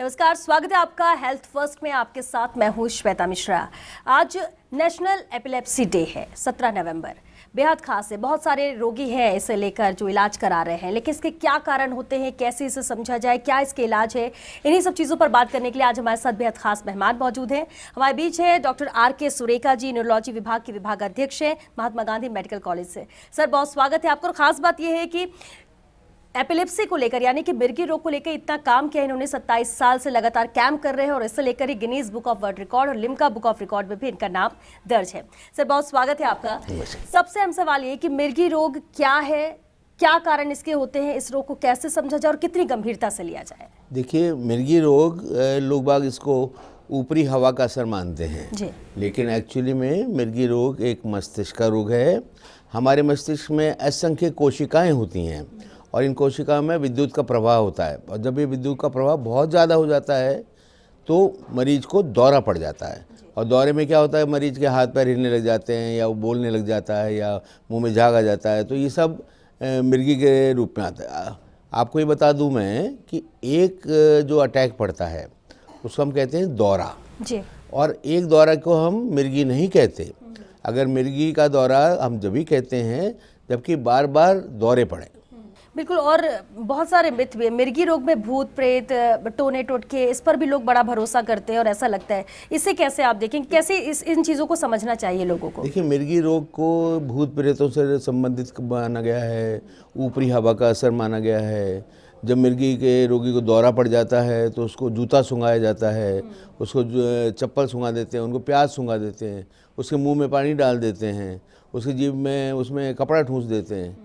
नमस्कार, स्वागत है आपका हेल्थ फर्स्ट में। आपके साथ मैं हूँ श्वेता मिश्रा। आज नेशनल एपिलेप्सी डे है, 17 नवंबर। बेहद खास है, बहुत सारे रोगी हैं इसे लेकर जो इलाज करा रहे हैं, लेकिन इसके क्या कारण होते हैं, कैसे इसे समझा जाए, क्या इसके इलाज है, इन्हीं सब चीज़ों पर बात करने के लिए आज हमारे साथ बेहद खास मेहमान मौजूद हैं। हमारे बीच है doctor R.K. Surekha ji, neurology विभाग के विभागाध्यक्ष हैं, महात्मा गांधी मेडिकल कॉलेज से। सर, बहुत स्वागत है आपको। और खास बात यह है कि एपिलेप्सी को लेकर यानी कि मिर्गी रोग को लेकर इतना काम किया इन्होंने, 27 साल से लगातार कैंप कर रहे हैं और इसे लेकर ही Guinness book of world record और लिम्का बुक ऑफ रिकॉर्ड में भी इनका नाम दर्ज है। सर, बहुत स्वागत है आपका। सबसे अहम सवाल ये कि मिर्गी रोग क्या है, क्या कारण इसके होते हैं, इस रोग को कैसे समझा जाए और कितनी गंभीरता से लिया जाए? देखिए, मिर्गी रोग लोग बाग इसको ऊपरी हवा का असर मानते हैं जी, लेकिन एक्चुअली में मिर्गी रोग एक मस्तिष्क का रोग है। हमारे मस्तिष्क में असंख्य कोशिकाएं होती हैं और इन कोशिकाओं में विद्युत का प्रवाह होता है, और जब ये विद्युत का प्रवाह बहुत ज़्यादा हो जाता है तो मरीज को दौरा पड़ जाता है। और दौरे में क्या होता है, मरीज के हाथ पैर हिलने लग जाते हैं, या वो बोलने लग जाता है, या मुंह में झाग आ जाता है। तो ये सब मिर्गी के रूप में आता है। आपको ये बता दूं मैं कि एक जो अटैक पड़ता है उसको हम कहते हैं दौरा जी, और एक दौरा को हम मिर्गी नहीं कहते। अगर मिर्गी का दौरा हम जब भी कहते हैं जबकि बार बार दौरे पड़े। बिल्कुल। और बहुत सारे मिथ भी है मिर्गी रोग में, भूत प्रेत, टोने टोटके, इस पर भी लोग बड़ा भरोसा करते हैं और ऐसा लगता है। इसे कैसे आप देखें, कैसे इन चीज़ों को समझना चाहिए लोगों को? देखिए, मिर्गी रोग को भूत प्रेतों से संबंधित माना गया है, ऊपरी हवा का असर माना गया है। जब मिर्गी के रोगी को दौरा पड़ जाता है तो उसको जूता सूंघाया जाता है, उसको चप्पल सूंघा देते हैं, उनको प्याज सूंघा देते हैं, उसके मुँह में पानी डाल देते हैं, उसकी जीभ में उसमें कपड़ा ठूंस देते हैं।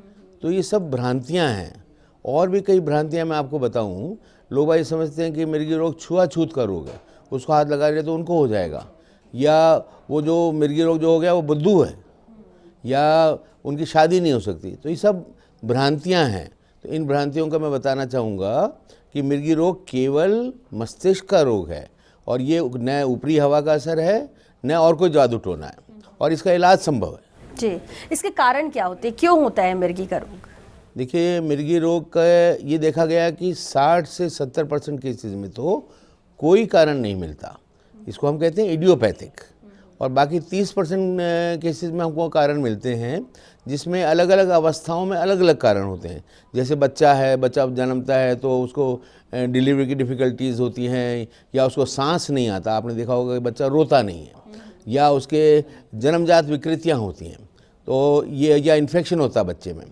तो ये सब भ्रांतियां हैं। और भी कई भ्रांतियां मैं आपको बताऊं। लोग भाई समझते हैं कि मिर्गी रोग छुआछूत का रोग है, उसको हाथ लगा रहे तो उनको हो जाएगा, या वो जो मिर्गी रोग जो हो गया वो बुद्धू है, या उनकी शादी नहीं हो सकती। तो ये सब भ्रांतियां हैं। तो इन भ्रांतियों का मैं बताना चाहूँगा कि मिर्गी रोग केवल मस्तिष्क का रोग है, और ये न ऊपरी हवा का असर है न और कोई जादू टोना है, और इसका इलाज संभव है जी। इसके कारण क्या होते हैं, क्यों होता है मिर्गी का रोग? देखिए, मिर्गी रोग का ये देखा गया कि 60 से 70% केसेस में तो कोई कारण नहीं मिलता। इसको हम कहते हैं इडियोपैथिक। और बाकी 30% केसेस में हमको कारण मिलते हैं, जिसमें अलग अलग अवस्थाओं में अलग अलग कारण होते हैं। जैसे बच्चा है, बच्चा जन्मता है तो उसको डिलीवरी की डिफ़िकल्टीज़ होती हैं, या उसको सांस नहीं आता, आपने देखा होगा कि बच्चा रोता नहीं है, या उसके जन्मजात विकृतियाँ होती हैं, तो ये, या इन्फेक्शन होता है बच्चे में।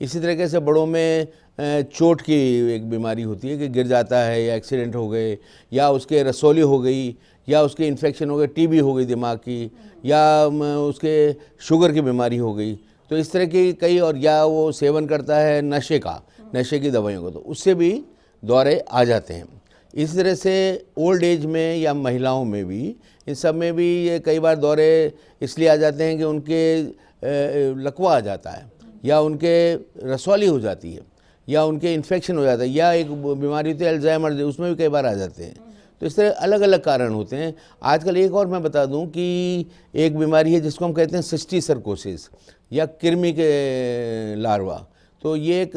इसी तरीके से बड़ों में चोट की एक बीमारी होती है कि गिर जाता है, या एक्सीडेंट हो गए, या उसके रसौली हो गई, या उसके इन्फेक्शन हो गए, टीबी हो गई दिमाग की, या उसके शुगर की बीमारी हो गई। तो इस तरह की कई, और या वो सेवन करता है नशे की दवाइयों को, तो उससे भी दौरे आ जाते हैं। इस तरह से ओल्ड एज में या महिलाओं में भी, इन सब में भी ये कई बार दौरे इसलिए आ जाते हैं कि उनके लकवा आ जाता है, या उनके रसौली हो जाती है, या उनके इन्फेक्शन हो जाता है, या एक बीमारी होती है अल्जाइमर, उसमें भी कई बार आ जाते हैं। तो इस तरह अलग अलग कारण होते हैं। आजकल एक और मैं बता दूं कि एक बीमारी है जिसको हम कहते हैं सिस्टिसर्कोसिस, या कृमि के लार्वा। तो ये एक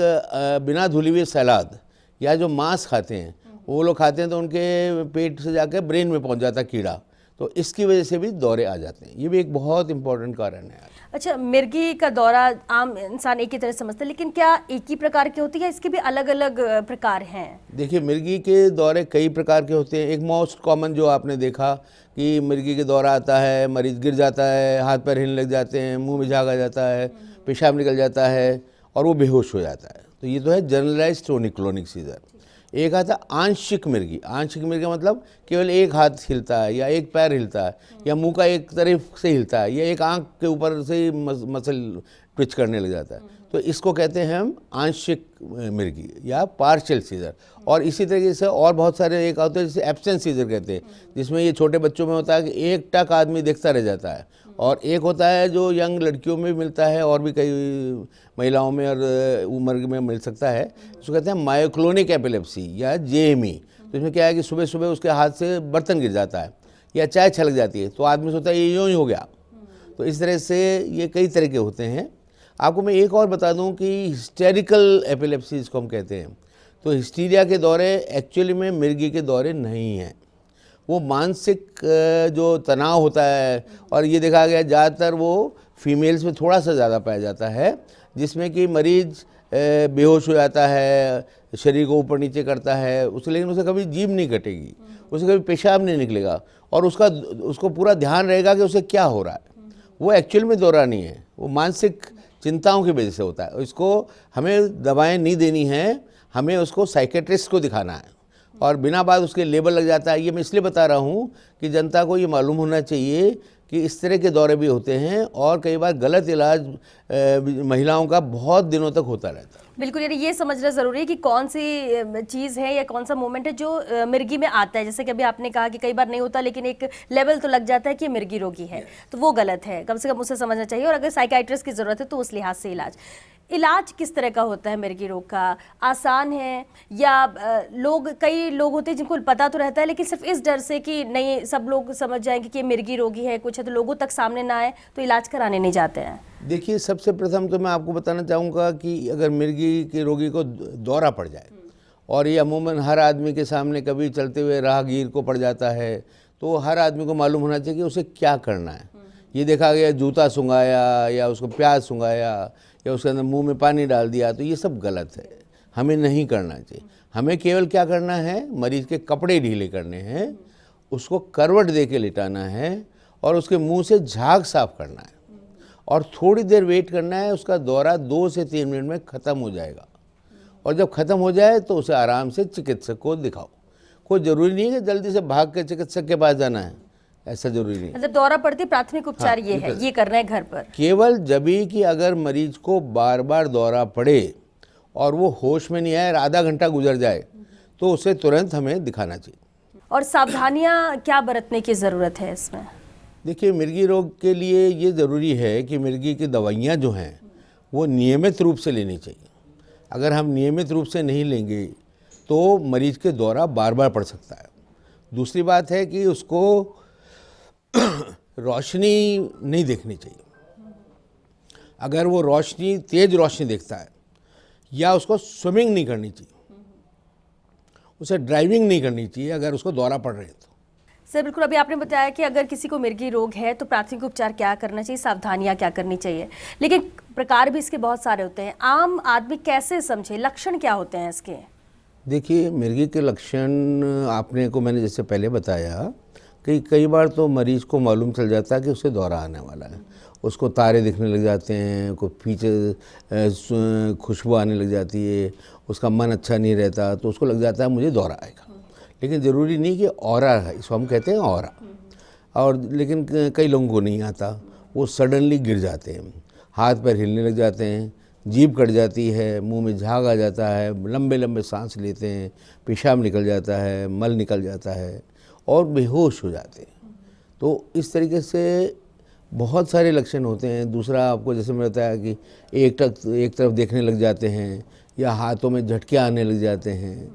बिना धुली हुई सलाद, या जो मांस खाते हैं वो लोग खाते हैं तो उनके पेट से जाकर ब्रेन में पहुंच जाता है कीड़ा, तो इसकी वजह से भी दौरे आ जाते हैं। ये भी एक बहुत इंपॉर्टेंट कारण है। अच्छा, मिर्गी का दौरा आम इंसान एक ही तरह समझता है, लेकिन क्या एक ही प्रकार की होती है, इसके भी अलग अलग प्रकार हैं? देखिए, मिर्गी के दौरे कई प्रकार के होते हैं। एक मोस्ट कॉमन जो आपने देखा कि मिर्गी के दौरा आता है, मरीज गिर जाता है, हाथ पैर हिलने लग जाते हैं, मुंह में झाग आ जाता है, पेशाब निकल जाता है और वो बेहोश हो जाता है। तो ये तो है जनरलाइज्ड टोनिक-क्लोनिक सीजर। एक आता है आंशिक मिर्गी। आंशिक मिर्गी मतलब केवल एक हाथ हिलता है, या एक पैर हिलता है, या मुंह का एक तरफ से हिलता है, या एक आंख के ऊपर से ही मसल ट्विच करने लग जाता है। तो इसको कहते हैं हम आंशिक मिर्गी या पार्शियल सीजर। और इसी तरीके से और बहुत सारे एक होते हैं जिसे एब्सेंट सीजर कहते हैं, जिसमें ये छोटे बच्चों में होता है कि एक टक आदमी देखता रह जाता है। और एक होता है जो यंग लड़कियों में मिलता है, और भी कई महिलाओं में और उम्र में मिल सकता है, उसको कहते हैं मायोक्लोनिक एपिलेप्सी या जेएमई। तो इसमें क्या है कि सुबह सुबह उसके हाथ से बर्तन गिर जाता है, या चाय छलक जाती है, तो आदमी सोचता है ये यूँ ही हो गया। तो इस तरह से ये कई तरह के होते हैं। आपको मैं एक और बता दूं कि हिस्टेरिकल एपिलेप्सी इसको हम कहते हैं। तो हिस्टीरिया के दौरे एक्चुअली में मिर्गी के दौरे नहीं हैं, वो मानसिक जो तनाव होता है, और ये देखा गया ज़्यादातर वो फीमेल्स में थोड़ा सा ज़्यादा पाया जाता है, जिसमें कि मरीज़ बेहोश हो जाता है, शरीर को ऊपर नीचे करता है, लेकिन उसे कभी जीभ नहीं कटेगी, उसे कभी पेशाब नहीं निकलेगा, और उसको पूरा ध्यान रहेगा कि उसे क्या हो रहा है। वो एक्चुअल में दौरा नहीं है, वो मानसिक चिंताओं की वजह से होता है। इसको हमें दवाएं नहीं देनी हैं, हमें उसको साइकेट्रिस्ट को दिखाना है, और बिना बात उसके लेबल लग जाता है। ये मैं इसलिए बता रहा हूँ कि जनता को ये मालूम होना चाहिए कि इस तरह के दौरे भी होते हैं, और कई बार गलत इलाज महिलाओं का बहुत दिनों तक होता रहता है। बिल्कुल, यानी ये समझना ज़रूरी है कि कौन सी चीज़ है या कौन सा मोमेंट है जो मिर्गी में आता है। जैसे कि अभी आपने कहा कि कई बार नहीं होता, लेकिन एक लेवल तो लग जाता है कि मिर्गी रोगी है, तो वो गलत है, कम से कम उसे समझना चाहिए। और अगर साइकाइट्रिस्ट की ज़रूरत है तो उस लिहाज से इलाज किस तरह का होता है मिर्गी रोग का? आसान है या कई लोग होते हैं जिनको पता तो रहता है, लेकिन सिर्फ इस डर से कि नहीं सब लोग समझ जाएंगे कि मिर्गी रोगी है, कुछ है, तो लोगों तक सामने ना आए तो इलाज कराने नहीं जाते हैं? देखिए, सबसे प्रथम तो मैं आपको बताना चाहूँगा कि अगर मिर्गी के रोगी को दौरा पड़ जाए, और ये अमूमन हर आदमी के सामने कभी चलते हुए राहगीर को पड़ जाता है, तो हर आदमी को मालूम होना चाहिए कि उसे क्या करना है। ये देखा गया जूता सुंघाया या उसको प्याज सुंघाया या उसके अंदर मुंह में पानी डाल दिया, तो ये सब गलत है, हमें नहीं करना चाहिए। हमें केवल क्या करना है, मरीज़ के कपड़े ढीले करने हैं, उसको करवट दे के लिटाना है, और उसके मुंह से झाग साफ करना है, और थोड़ी देर वेट करना है। उसका दौरा 2 से 3 मिनट में ख़त्म हो जाएगा, और जब ख़त्म हो जाए तो उसे आराम से चिकित्सक को दिखाओ। कोई ज़रूरी नहीं है कि जल्दी से भाग के चिकित्सक के पास जाना है, ऐसा ज़रूरी नहीं। मतलब दौरा पड़ती प्राथमिक उपचार ये है, ये करना है घर पर केवल जभी कि अगर मरीज को बार बार दौरा पड़े और वो होश में नहीं आए, आधा घंटा गुजर जाए, तो उसे तुरंत हमें दिखाना चाहिए। और सावधानियां क्या बरतने की ज़रूरत है इसमें? देखिए, मिर्गी रोग के लिए ये ज़रूरी है कि मिर्गी की दवाइयाँ जो हैं वो नियमित रूप से लेनी चाहिए। अगर हम नियमित रूप से नहीं लेंगे तो मरीज के दौरा बार बार पड़ सकता है। दूसरी बात है कि उसको रोशनी नहीं देखनी चाहिए। अगर वो रोशनी, तेज रोशनी देखता है, या उसको स्विमिंग नहीं करनी चाहिए, उसे ड्राइविंग नहीं करनी चाहिए अगर उसको दौरा पड़ रहे हैं तो। सर बिल्कुल, अभी आपने बताया कि अगर किसी को मिर्गी रोग है तो प्राथमिक उपचार क्या करना चाहिए, सावधानियां क्या करनी चाहिए, लेकिन प्रकार भी इसके बहुत सारे होते हैं। आम आदमी कैसे समझे, लक्षण क्या होते हैं इसके? देखिए, मिर्गी के लक्षण आपने को मैंने जैसे पहले बताया कि कई बार तो मरीज को मालूम चल जाता है कि उसे दौरा आने वाला है। उसको तारे दिखने लग जाते हैं, कोई पीछे खुशबू आने लग जाती है, उसका मन अच्छा नहीं रहता, तो उसको लग जाता है मुझे दौरा आएगा। लेकिन ज़रूरी नहीं कि ऑरा है, इसको हम कहते हैं ऑरा। और लेकिन कई लोगों को नहीं आता, वो सडनली गिर जाते हैं, हाथ पैर हिलने लग जाते हैं, जीभ कट जाती है, मुंह में झाग आ जाता है, लंबे लंबे सांस लेते हैं, पेशाब निकल जाता है, मल निकल जाता है, और बेहोश हो जाते हैं। तो इस तरीके से बहुत सारे लक्षण होते हैं। दूसरा, आपको जैसे मैं बताया कि एक तरफ देखने लग जाते हैं, या हाथों में झटके आने लग जाते हैं,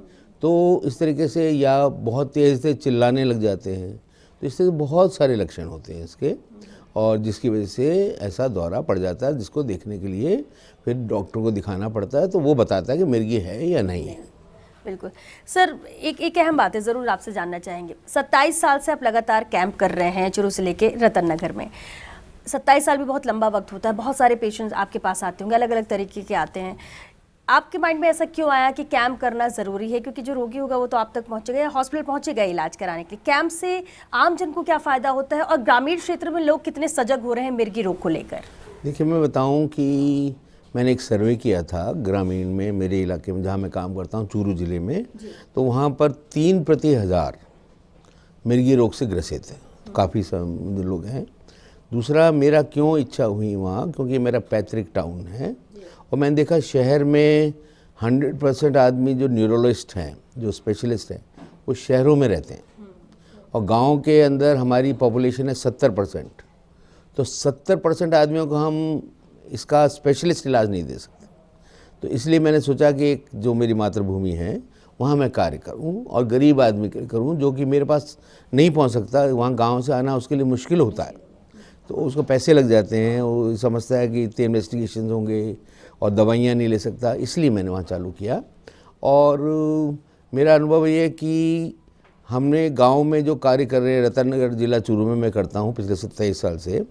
तो इस तरीके से, या बहुत तेज़ से चिल्लाने लग जाते हैं। तो इस तरह से बहुत सारे लक्षण होते हैं इसके, और जिसकी वजह से ऐसा दौरा पड़ जाता है, जिसको देखने के लिए फिर डॉक्टर को दिखाना पड़ता है, तो वो बताता है कि मिर्गी है या नहीं है। बिल्कुल सर, एक अहम बात है, ज़रूर आपसे जानना चाहेंगे। 27 साल से आप लगातार कैंप कर रहे हैं चुरू से लेके रतन नगर में। 27 साल भी बहुत लंबा वक्त होता है, बहुत सारे पेशेंट्स आपके पास आते होंगे, अलग अलग तरीके के आते हैं। आपके माइंड में ऐसा क्यों आया कि कैंप करना ज़रूरी है? क्योंकि जो रोगी होगा वो तो आप तक पहुंचेगा या हॉस्पिटल पहुंचेगा इलाज कराने के लिए। कैंप से आम जन को क्या फ़ायदा होता है, और ग्रामीण क्षेत्र में लोग कितने सजग हो रहे हैं मिर्गी रोग को लेकर? देखिए, मैं बताऊं कि मैंने एक सर्वे किया था ग्रामीण में, मेरे इलाके में जहां मैं काम करता हूं, चूरू ज़िले में, तो वहां पर 3 प्रति 1000 मिर्गी रोग से ग्रसित हैं, तो काफ़ी लोग हैं। दूसरा, मेरा क्यों इच्छा हुई वहाँ, क्योंकि मेरा पैतृक टाउन है, और मैंने देखा शहर में 100% आदमी जो न्यूरोलॉजिस्ट हैं, जो स्पेशलिस्ट हैं, वो शहरों में रहते हैं, और गांव के अंदर हमारी पॉपुलेशन है 70%। तो 70% आदमियों को हम इसका स्पेशलिस्ट इलाज नहीं दे सकते। तो इसलिए मैंने सोचा कि एक जो मेरी मातृभूमि है वहाँ मैं कार्य करूँ, और गरीब आदमी करूँ जो कि मेरे पास नहीं पहुँच सकता, वहाँ गाँव से आना उसके लिए मुश्किल होता है, तो उसको पैसे लग जाते हैं, वो समझता है कि इतने इन्वेस्टिगेशन होंगे और दवाइयाँ नहीं ले सकता। इसलिए मैंने वहाँ चालू किया, और मेरा अनुभव ये है कि हमने गांव में जो कार्य कर रहे हैं, रतनगर जिला चूरू में मैं करता हूँ पिछले 27 साल से,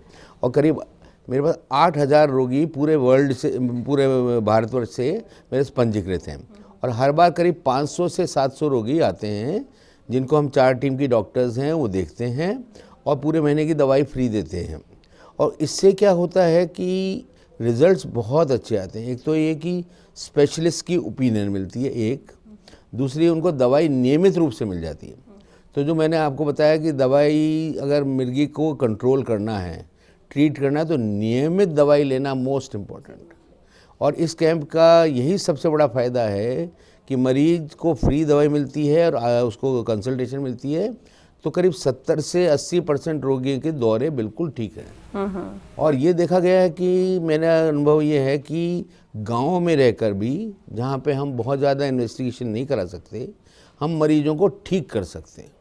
और करीब मेरे पास 8,000 रोगी पूरे वर्ल्ड से, पूरे भारतवर्ष से मेरे से पंजीकृत हैं। और हर बार करीब 500 से 700 रोगी आते हैं जिनको हम 4 टीम की डॉक्टर्स हैं वो देखते हैं और पूरे महीने की दवाई फ्री देते हैं। और इससे क्या होता है कि रिज़ल्ट्स बहुत अच्छे आते हैं। एक तो ये कि स्पेशलिस्ट की ओपिनियन मिलती है, एक दूसरी उनको दवाई नियमित रूप से मिल जाती है। तो जो मैंने आपको बताया कि दवाई अगर मिर्गी को कंट्रोल करना है, ट्रीट करना है, तो नियमित दवाई लेना मोस्ट इम्पॉर्टेंट। और इस कैंप का यही सबसे बड़ा फ़ायदा है कि मरीज को फ्री दवाई मिलती है और उसको कंसल्टेशन मिलती है, तो करीब 70 से 80% रोगियों के दौरे बिल्कुल ठीक हैं। और ये देखा गया है कि मेरा अनुभव ये है कि गाँव में रहकर भी, जहाँ पे हम बहुत ज़्यादा इन्वेस्टिगेशन नहीं करा सकते, हम मरीजों को ठीक कर सकते हैं।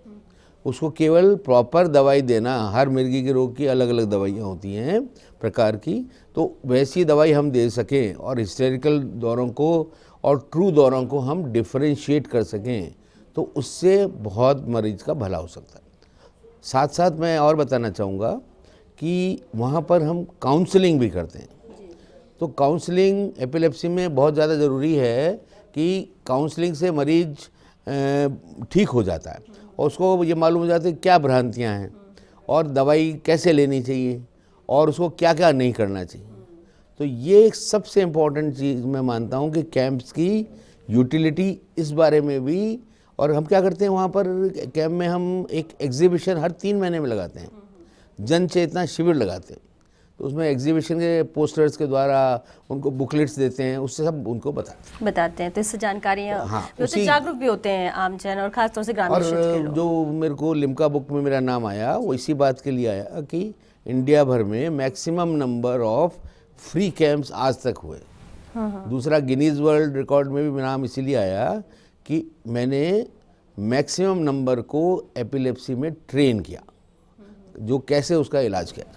उसको केवल प्रॉपर दवाई देना, हर मिर्गी के रोग की अलग अलग दवाइयाँ होती हैं प्रकार की, तो वैसी दवाई हम दे सकें और हिस्टेरिकल दौरों को और ट्रू दौरों को हम डिफरेंशिएट कर सकें, तो उससे बहुत मरीज का भला हो सकता है। साथ साथ मैं और बताना चाहूँगा कि वहाँ पर हम काउंसलिंग भी करते हैं। तो काउंसलिंग एपिलेप्सी में बहुत ज़्यादा ज़रूरी है कि काउंसलिंग से मरीज ठीक हो जाता है और उसको ये मालूम हो जाता है क्या भ्रांतियाँ हैं और दवाई कैसे लेनी चाहिए और उसको क्या क्या नहीं करना चाहिए। तो ये एक सबसे इम्पॉर्टेंट चीज़ मैं मानता हूँ कि कैंप्स की यूटिलिटी इस बारे में भी। और हम क्या करते हैं वहाँ पर कैंप में, हम एक एग्जीबिशन हर 3 महीने में लगाते हैं, जन चेतना शिविर लगाते हैं। तो उसमें एग्जीबिशन के पोस्टर्स के द्वारा उनको बुकलेट्स देते हैं, उससे सब उनको बताते हैं। तो इससे जानकारियाँ जागरूक भी होते हैं आम जन और खासतौर से ग्रामीण क्षेत्र के लोग। जो मेरे को लिम्का बुक में मेरा नाम आया वो इसी बात के लिए आया कि इंडिया भर में maximum number of free camps आज तक हुए। दूसरा, गिनीज वर्ल्ड रिकॉर्ड में भी मेरा नाम इसीलिए आया कि मैंने मैक्सिमम नंबर को एपिलेप्सी में ट्रेन किया, जो कैसे उसका इलाज किया।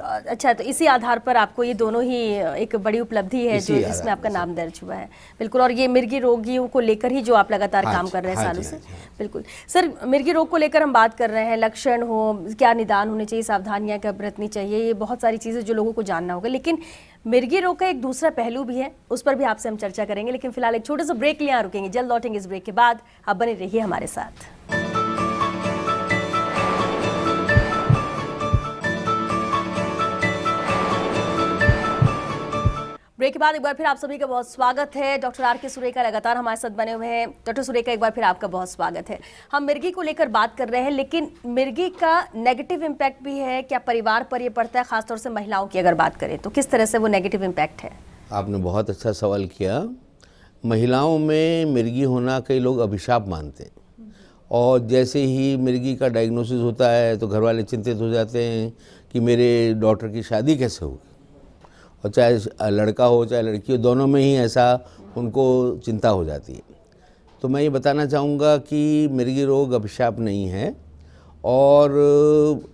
अच्छा, तो इसी आधार पर आपको ये दोनों ही एक बड़ी उपलब्धि है जो इसमें आपका नाम दर्ज हुआ है। बिल्कुल। और ये मिर्गी रोगियों को लेकर ही जो आप लगातार काम कर रहे हैं सालों से। बिल्कुल सर, मिर्गी रोग को लेकर हम बात कर रहे हैं, लक्षण हो, क्या निदान होने चाहिए, सावधानियां क्या बरतनी चाहिए, ये बहुत सारी चीज़ें जो लोगों को जानना होगा। लेकिन मिर्गी रोग का एक दूसरा पहलू भी है, उस पर भी आपसे हम चर्चा करेंगे। लेकिन फिलहाल एक छोटे से ब्रेक लिए रुकेंगे, जल्द लौटेंगे इस ब्रेक के बाद। आप बने रहिए हमारे साथ। ब्रेक के बाद एक बार फिर आप सभी का बहुत स्वागत है। डॉक्टर आर के सुरेका लगातार हमारे साथ बने हुए हैं। डॉक्टर सुरेका, एक बार फिर आपका बहुत स्वागत है। हम मिर्गी को लेकर बात कर रहे हैं, लेकिन मिर्गी का नेगेटिव इम्पैक्ट भी है, क्या परिवार पर ये पड़ता है? खासतौर से महिलाओं की अगर बात करें तो किस तरह से वो नेगेटिव इम्पैक्ट है? आपने बहुत अच्छा सवाल किया। महिलाओं में मिर्गी होना कई लोग अभिशाप मानते हैं, और जैसे ही मिर्गी का डायग्नोसिस होता है तो घर वाले चिंतित हो जाते हैं कि मेरे डॉटर की शादी कैसे होगी। और चाहे लड़का हो चाहे लड़की हो, दोनों में ही ऐसा उनको चिंता हो जाती है। तो मैं ये बताना चाहूँगा कि मिर्गी रोग अभिशाप नहीं है, और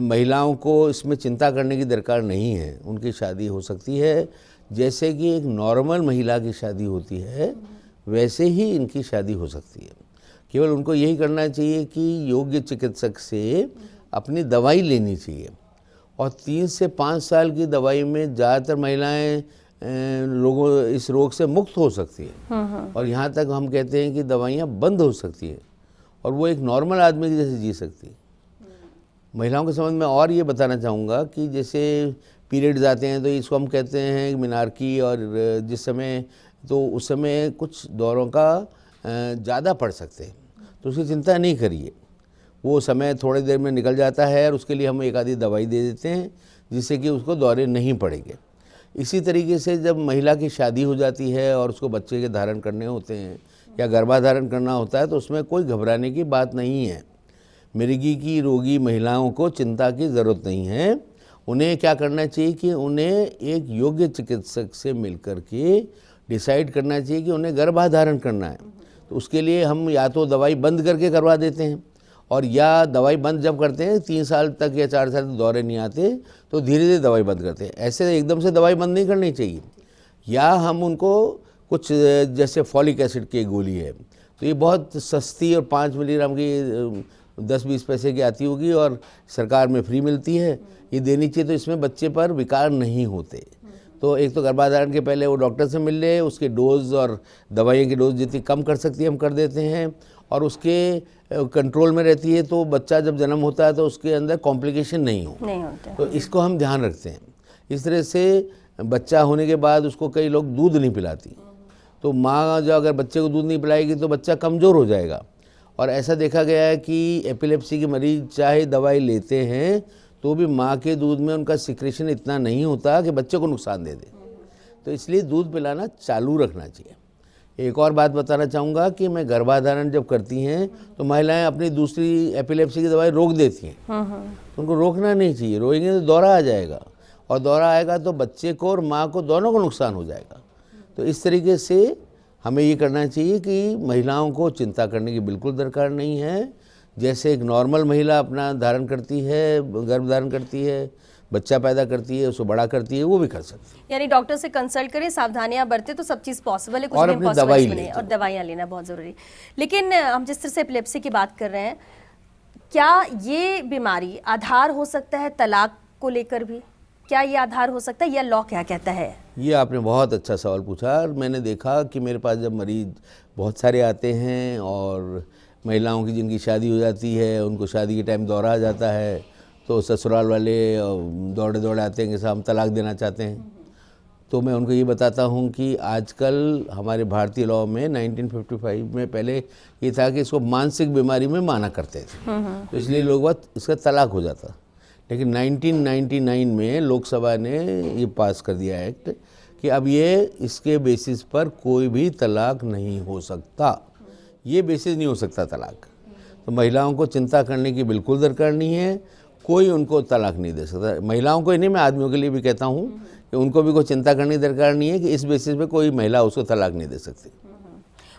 महिलाओं को इसमें चिंता करने की दरकार नहीं है। उनकी शादी हो सकती है, जैसे कि एक नॉर्मल महिला की शादी होती है वैसे ही इनकी शादी हो सकती है। केवल उनको यही करना चाहिए कि योग्य चिकित्सक से अपनी दवाई लेनी चाहिए, और 3 से 5 साल की दवाई में ज़्यादातर महिलाएं लोगों इस रोग से मुक्त हो सकती है। और यहाँ तक हम कहते हैं कि दवाइयाँ बंद हो सकती हैं और वो एक नॉर्मल आदमी की जैसे जी सकती है। महिलाओं के संबंध में और ये बताना चाहूँगा कि जैसे पीरियड्स आते हैं तो इसको हम कहते हैं मिनार्की, और जिस समय तो उस समय कुछ दौरों का ज़्यादा पड़ सकते हैं, तो उसकी चिंता नहीं करिए। वो समय थोड़ी देर में निकल जाता है और उसके लिए हम एक आधी दवाई दे देते हैं जिससे कि उसको दौरे नहीं पड़ेंगे। इसी तरीके से जब महिला की शादी हो जाती है और उसको बच्चे के धारण करने होते हैं या गर्भाधारण करना होता है, तो उसमें कोई घबराने की बात नहीं है। मिर्गी की रोगी महिलाओं को चिंता की ज़रूरत नहीं है। उन्हें क्या करना चाहिए कि उन्हें एक योग्य चिकित्सक से मिलकर के डिसाइड करना चाहिए कि उन्हें गर्भाधारण करना है। तो उसके लिए हम या तो दवाई बंद करके करवा देते हैं, और या दवाई बंद जब करते हैं 3 साल तक या 4 साल तक दौरे नहीं आते तो धीरे धीरे दवाई बंद करते हैं। ऐसे एकदम से दवाई बंद नहीं करनी चाहिए, या हम उनको कुछ जैसे फॉलिक एसिड की गोली है, तो ये बहुत सस्ती और 5 मिलीग्राम की 10-20 पैसे की आती होगी और सरकार में फ्री मिलती है, ये देनी चाहिए। तो इसमें बच्चे पर विकार नहीं होते। तो एक तो गर्भाधारण के पहले वो डॉक्टर से मिल ले, उसके डोज और दवाइयों की डोज जितनी कम कर सकती है हम कर देते हैं, और उसके कंट्रोल में रहती है। तो बच्चा जब जन्म होता है तो उसके अंदर कॉम्प्लिकेशन नहीं होते, तो इसको हम ध्यान रखते हैं। इस तरह से बच्चा होने के बाद उसको कई लोग दूध नहीं पिलाती, तो माँ जो अगर बच्चे को दूध नहीं पिलाएगी तो बच्चा कमज़ोर हो जाएगा। और ऐसा देखा गया है कि एपिलेप्सी के मरीज चाहे दवाई लेते हैं तो भी माँ के दूध में उनका सिक्रेशन इतना नहीं होता कि बच्चे को नुकसान दे दे। तो इसलिए दूध पिलाना चालू रखना चाहिए। एक और बात बताना चाहूँगा कि मैं गर्भाधारण जब करती हैं तो महिलाएं अपनी दूसरी एपिलेप्सी की दवाई रोक देती हैं। उनको रोकना नहीं चाहिए, रोएंगे तो दौरा आ जाएगा, और दौरा आएगा तो बच्चे को और माँ को दोनों को नुकसान हो जाएगा। तो इस तरीके से हमें ये करना चाहिए कि महिलाओं को चिंता करने की बिल्कुल दरकार नहीं है। जैसे एक नॉर्मल महिला अपना धारण करती है, गर्भ धारण करती है, बच्चा पैदा करती है, उसको बड़ा करती है, वो भी कर सकती है। यानी डॉक्टर से कंसल्ट करें, सावधानियां बरतें तो सब चीज़ पॉसिबल है, कुछ और भी अपनी इम्पॉसिबल दवाई नहीं है, और दवाइयाँ लेना बहुत ज़रूरी। लेकिन हम जिस तरह से एपिलेप्सी की बात कर रहे हैं, क्या ये बीमारी आधार हो सकता है तलाक को लेकर भी? क्या ये आधार हो सकता है, या लॉ क्या कहता है? ये आपने बहुत अच्छा सवाल पूछा। और मैंने देखा कि मेरे पास जब मरीज बहुत सारे आते हैं और महिलाओं की जिनकी शादी हो जाती है, उनको शादी के टाइम दौरा आ जाता है, तो ससुराल वाले दौड़े दौड़े आते हैं कि साहब हम तलाक देना चाहते हैं। तो मैं उनको ये बताता हूँ कि आजकल हमारे भारतीय लॉ में 1955 में पहले ये था कि इसको मानसिक बीमारी में माना करते थे, तो इसलिए लोग इसका तलाक हो जाता। लेकिन 1999 में लोकसभा ने ये पास कर दिया एक्ट कि अब ये इसके बेसिस पर कोई भी तलाक नहीं हो सकता, ये बेसिस नहीं हो सकता तलाक। तो महिलाओं को चिंता करने की बिल्कुल दरकार नहीं है, कोई उनको तलाक नहीं दे सकता। महिलाओं को ही नहीं, मैं आदमियों के लिए भी कहता हूँ कि उनको भी कोई चिंता करने की दरकार नहीं है कि इस बेसिस पे कोई महिला उसको तलाक नहीं दे सकती।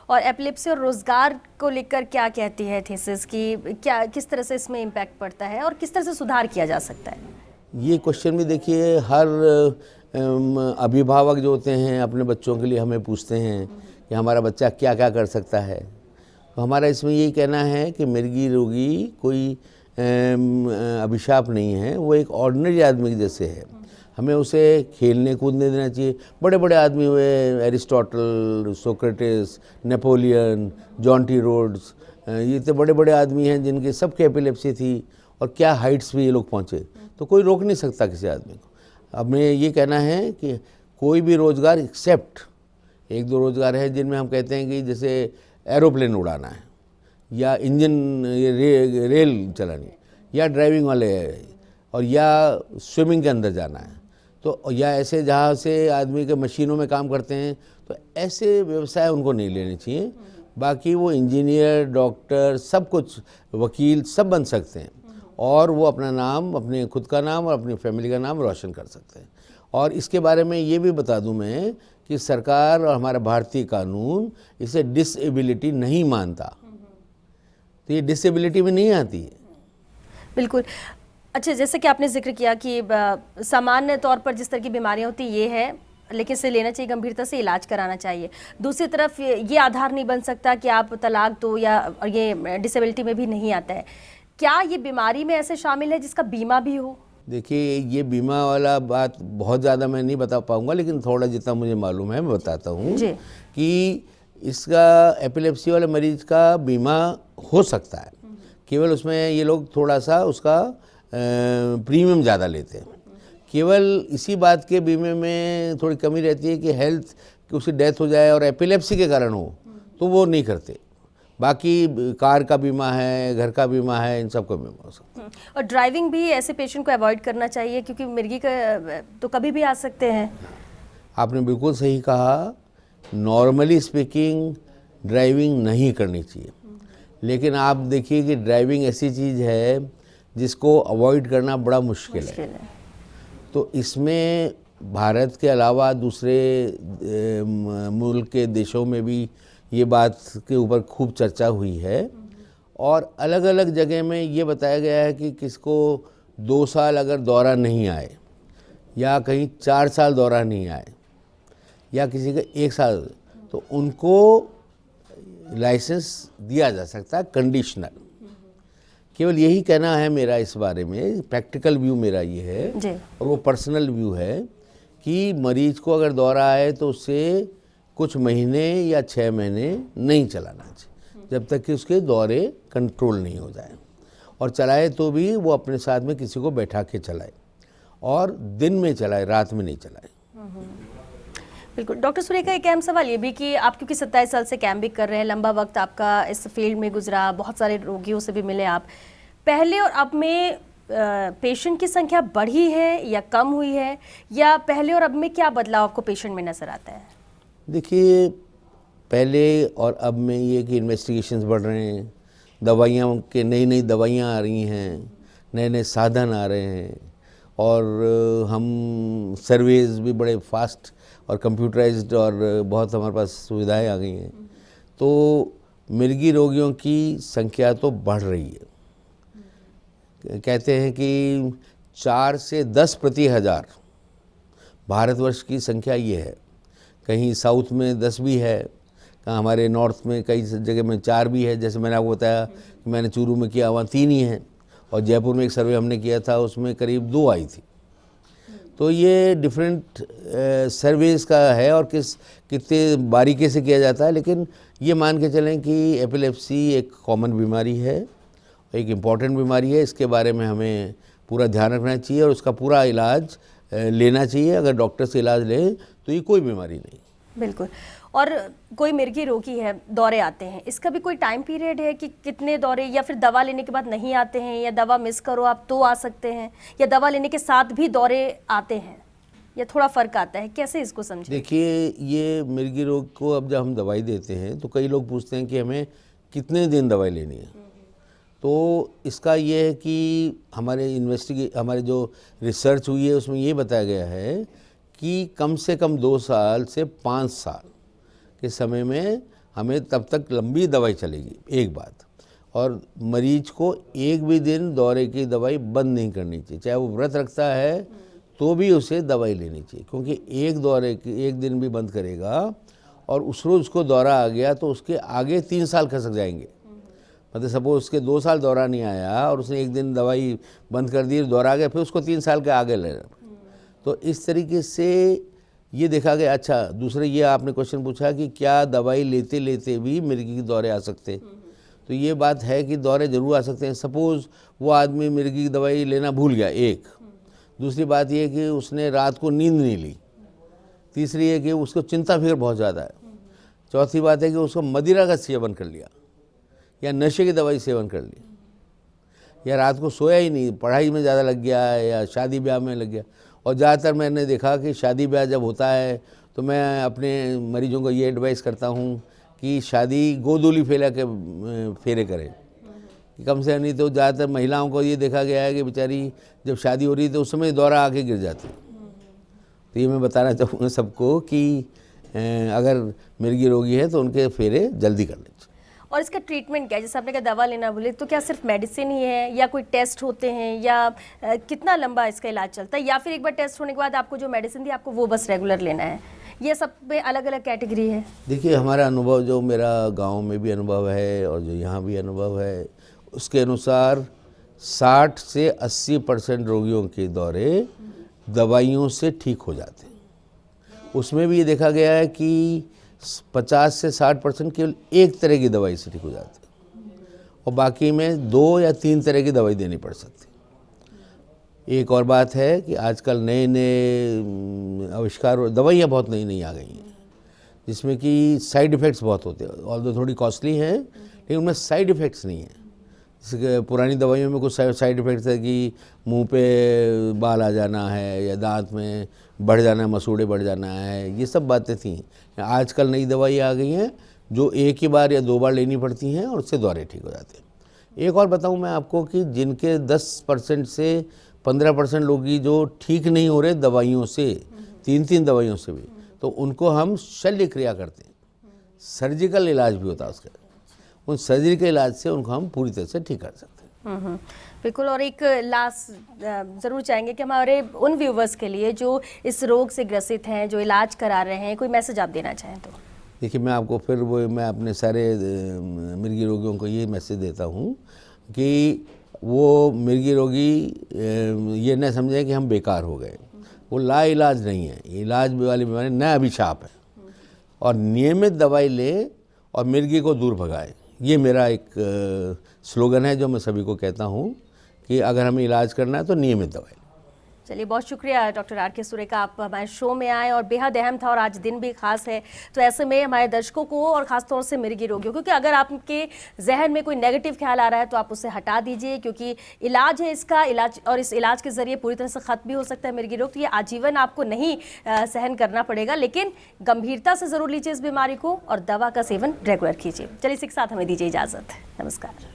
और एपिलेप्सी और रोजगार को लेकर क्या कहती है थीसिस की, क्या किस तरह से इसमें इम्पैक्ट पड़ता है और किस तरह से सुधार किया जा सकता है? ये क्वेश्चन भी देखिए, हर अभिभावक जो होते हैं अपने बच्चों के लिए हमें पूछते हैं कि हमारा बच्चा क्या क्या कर सकता है। तो हमारा इसमें यही कहना है कि मिर्गी रोगी कोई अभिशाप नहीं है, वो एक ऑर्डिनरी आदमी जैसे है। हमें उसे खेलने कूदने देना चाहिए। बड़े बड़े आदमी हुए, Aristotle, Socrates, Napoleon, John T Rhodes, ये तो बड़े बड़े आदमी हैं जिनके सबके एपिलेप्सी थी, और क्या हाइट्स पे ये लोग पहुँचे। तो कोई रोक नहीं सकता किसी आदमी को। अब मैं ये कहना है कि कोई भी रोज़गार एक्सेप्ट एक दो रोज़गार है जिनमें हम कहते हैं कि जैसे एरोप्लेन उड़ाना है, या इंजन रेल चलानी, या ड्राइविंग वाले है, और या स्विमिंग के अंदर जाना है, तो या ऐसे जहाँ से आदमी के मशीनों में काम करते हैं, तो ऐसे व्यवसाय उनको नहीं लेने चाहिए। बाकी वो इंजीनियर, डॉक्टर, सब कुछ, वकील, सब बन सकते हैं, और वो अपना नाम, अपने खुद का नाम और अपनी फैमिली का नाम रोशन कर सकते हैं। और इसके बारे में ये भी बता दूं मैं कि सरकार और हमारा भारतीय कानून इसे डिसेबिलिटी नहीं मानता, तो ये डिसेबिलिटी में नहीं आती है। बिल्कुल। अच्छा, जैसे कि आपने जिक्र किया कि सामान्य तौर पर जिस तरह की बीमारियां होती ये है, लेकिन इसे लेना चाहिए, गंभीरता से इलाज कराना चाहिए। दूसरी तरफ ये आधार नहीं बन सकता कि आप तलाक दो, या ये डिसेबिलिटी में भी नहीं आता है। क्या ये बीमारी में ऐसे शामिल है जिसका बीमा भी हो? देखिए, ये बीमा वाला बात बहुत ज़्यादा मैं नहीं बता पाऊँगा, लेकिन थोड़ा जितना मुझे मालूम है मैं बताता हूँ कि इसका एपिलेप्सी वाले मरीज का बीमा हो सकता है। केवल उसमें ये लोग थोड़ा सा उसका प्रीमियम ज़्यादा लेते हैं। केवल इसी बात के बीमे में थोड़ी कमी रहती है कि हेल्थ कि उसकी डेथ हो जाए और एपिलेप्सी के कारण हो, तो वो नहीं करते। बाकी कार का बीमा है, घर का बीमा है, इन सब का बीमा हो सकता है। और ड्राइविंग भी ऐसे पेशेंट को अवॉइड करना चाहिए, क्योंकि मिर्गी का तो कभी भी आ सकते हैं। आपने बिल्कुल सही कहा। नॉर्मली स्पीकिंग ड्राइविंग नहीं करनी चाहिए, लेकिन आप देखिए कि ड्राइविंग ऐसी चीज़ है जिसको अवॉइड करना बड़ा मुश्किल है। तो इसमें भारत के अलावा दूसरे मुल्क के देशों में भी ये बात के ऊपर खूब चर्चा हुई है, और अलग अलग जगह में ये बताया गया है कि किसको 2 साल अगर दौरा नहीं आए, या कहीं 4 साल दौरा नहीं आए, या किसी का 1 साल, तो तो उनको लाइसेंस दिया जा सकता है कंडीशनल। केवल यही कहना है मेरा इस बारे में, प्रैक्टिकल व्यू मेरा ये है जी। और वो पर्सनल व्यू है कि मरीज को अगर दौरा आए तो उसे कुछ महीने या 6 महीने नहीं चलाना चाहिए जब तक कि उसके दौरे कंट्रोल नहीं हो जाए, और चलाए तो भी वो अपने साथ में किसी को बैठा के चलाए और दिन में चलाए, रात में नहीं चलाए। बिल्कुल। डॉक्टर सुरेखा, एक अहम सवाल ये भी कि आप क्योंकि 27 साल से कैंप भी कर रहे हैं, लंबा वक्त आपका इस फील्ड में गुजरा, बहुत सारे रोगियों से भी मिले आप, पहले और अब में पेशेंट की संख्या बढ़ी है या कम हुई है, या पहले और अब में क्या बदलाव आपको पेशेंट में नज़र आता है? देखिए, पहले और अब में ये कि इन्वेस्टिगेशंस बढ़ रहे हैं, दवाइयाँ के नई दवाइयाँ आ रही हैं, नए साधन आ रहे हैं, और हम सर्वेज भी बड़े फास्ट और कंप्यूटराइज्ड और बहुत हमारे पास सुविधाएं आ गई हैं, तो मिर्गी रोगियों की संख्या तो बढ़ रही है। कहते हैं कि 4 से 10 प्रति हज़ार भारतवर्ष की संख्या ये है। कहीं साउथ में 10 भी है, कहाँ हमारे नॉर्थ में कई जगह में 4 भी है। जैसे मैंने आपको बताया कि मैंने चूरू में किया, वहाँ 3 ही हैं, और जयपुर में एक सर्वे हमने किया था, उसमें करीब 2 आई थी। तो ये डिफरेंट सर्वेस का है और कितने बारीकी से किया जाता है, लेकिन ये मान के चलें कि एपिलेप्सी एक कॉमन बीमारी है, एक इम्पॉर्टेंट बीमारी है। इसके बारे में हमें पूरा ध्यान रखना चाहिए और उसका पूरा इलाज लेना चाहिए। अगर डॉक्टर से इलाज लें तो ये कोई बीमारी नहीं। बिल्कुल। और कोई मिर्गी रोगी है, दौरे आते हैं, इसका भी कोई टाइम पीरियड है कि कितने दौरे, या फिर दवा लेने के बाद नहीं आते हैं, या दवा मिस करो आप तो आ सकते हैं, या दवा लेने के साथ भी दौरे आते हैं, या थोड़ा फ़र्क आता है? कैसे इसको समझें? देखिए, ये मिर्गी रोग को अब जब हम दवाई देते हैं तो कई लोग पूछते हैं कि हमें कितने दिन दवाई लेनी है। तो इसका ये है कि हमारे जो रिसर्च हुई है उसमें ये बताया गया है कि कम से कम 2 साल से 5 साल के समय में हमें तब तक लंबी दवाई चलेगी, एक बात। और मरीज को एक भी दिन दौरे की दवाई बंद नहीं करनी चाहिए, चाहे वो व्रत रखता है तो भी उसे दवाई लेनी चाहिए, क्योंकि एक दिन भी बंद करेगा और उस रोज़ उसको दौरा आ गया तो उसके आगे 3 साल खसक जाएंगे। मतलब सपोज उसके 2 साल दौरा नहीं आया और उसने एक दिन दवाई बंद कर दी, दौरा आ गया, फिर उसको 3 साल के आगे लेना। तो इस तरीके से ये देखा गया। अच्छा, दूसरे ये आपने क्वेश्चन पूछा कि क्या दवाई लेते लेते भी मिर्गी के दौरे आ सकते? तो ये बात है कि दौरे ज़रूर आ सकते हैं। सपोज़ वो आदमी मिर्गी की दवाई लेना भूल गया, एक। दूसरी बात ये कि उसने रात को नींद नहीं ली। तीसरी है कि उसको चिंता फिक्र बहुत ज़्यादा है। चौथी बात है कि उसको मदिरा का सेवन कर लिया, या नशे की दवाई सेवन कर ली, या रात को सोया ही नहीं, पढ़ाई में ज़्यादा लग गया, या शादी ब्याह में लग गया। और ज़्यादातर मैंने देखा कि शादी ब्याह जब होता है तो मैं अपने मरीजों को ये एडवाइस करता हूँ कि शादी गोदूली फेरे करें, कि कम से कम। नहीं तो ज़्यादातर महिलाओं को ये देखा गया है कि बेचारी जब शादी हो रही है तो उस समय दौरा आके गिर जाती। तो ये मैं बताना चाहूँगा सबको कि अगर मिर्गी रोगी है तो उनके फेरे जल्दी कर लें। और इसका ट्रीटमेंट क्या है? जैसे आपने कहा दवा लेना बोले, तो क्या सिर्फ मेडिसिन ही है, या कोई टेस्ट होते हैं, या कितना लंबा इसका इलाज चलता है, या फिर एक बार टेस्ट होने के बाद आपको जो मेडिसिन दी आपको वो बस रेगुलर लेना है? ये सब में अलग अलग कैटेगरी है। देखिए, हमारा अनुभव, जो मेरा गांव में भी अनुभव है और जो यहाँ भी अनुभव है, उसके अनुसार 60 से 80% रोगियों के दौरे दवाइयों से ठीक हो जाते हैं। उसमें भी ये देखा गया है कि 50 से 60% केवल एक तरह की दवाई से ठीक हो जाते हैं, और बाकी में 2 या 3 तरह की दवाई देनी पड़ सकती। एक और बात है कि आजकल नए आविष्कार, दवाइयाँ बहुत नई आ गई हैं, जिसमें कि साइड इफ़ेक्ट्स बहुत होते हैं। ऑल्दो थोड़ी कॉस्टली हैं, लेकिन उनमें साइड इफ़ेक्ट्स नहीं हैं। जैसे पुरानी दवाइयों में कुछ साइड इफ़ेक्ट्स है कि मुंह पे बाल आ जाना है, या दांत में बढ़ जाना है, मसूड़े बढ़ जाना है, ये सब बातें थी। आजकल नई दवाई आ गई हैं जो एक ही बार या 2 बार लेनी पड़ती हैं और उससे दौरे ठीक हो जाते हैं। एक और बताऊं मैं आपको कि जिनके 10% से 15% लोग जो ठीक नहीं हो रहे दवाइयों से, 3 दवाइयों से भी, तो उनको हम शल्य क्रिया करते हैं, सर्जिकल इलाज भी होता है उसका। उन सर्जरी के इलाज से उनको हम पूरी तरह से ठीक कर सकते हैं। बिल्कुल। और एक लास्ट ज़रूर चाहेंगे कि हमारे उन व्यूवर्स के लिए जो इस रोग से ग्रसित हैं, जो इलाज करा रहे हैं, कोई मैसेज आप देना चाहें तो? देखिए, मैं आपको फिर मैं अपने सारे मिर्गी रोगियों को ये मैसेज देता हूँ कि वो मिर्गी रोगी ये न समझें कि हम बेकार हो गए। वो लाइलाज नहीं है, इलाज वाली बीमारी नया अभिशाप है। और नियमित दवाई ले और मिर्गी को दूर भगाए, ये मेरा एक स्लोगन है जो मैं सभी को कहता हूँ कि अगर हमें इलाज करना है तो नियमित दवाई। चलिए, बहुत शुक्रिया डॉक्टर आर के सुरेका, आप हमारे शो में आए और बेहद अहम था और आज दिन भी खास है। तो ऐसे में हमारे दर्शकों को और ख़ासतौर से मिर्गी रोगियों, क्योंकि अगर आपके जहन में कोई नेगेटिव ख्याल आ रहा है तो आप उसे हटा दीजिए, क्योंकि इलाज है इसका, इलाज और इस इलाज के जरिए पूरी तरह से ख़त्म भी हो सकता है मिर्गी रोग। तो ये आजीवन आपको नहीं सहन करना पड़ेगा, लेकिन गंभीरता से ज़रूर लीजिए इस बीमारी को और दवा का सेवन रेगुलर कीजिए। चलिए, इसी के साथ हमें दीजिए इजाज़त। नमस्कार।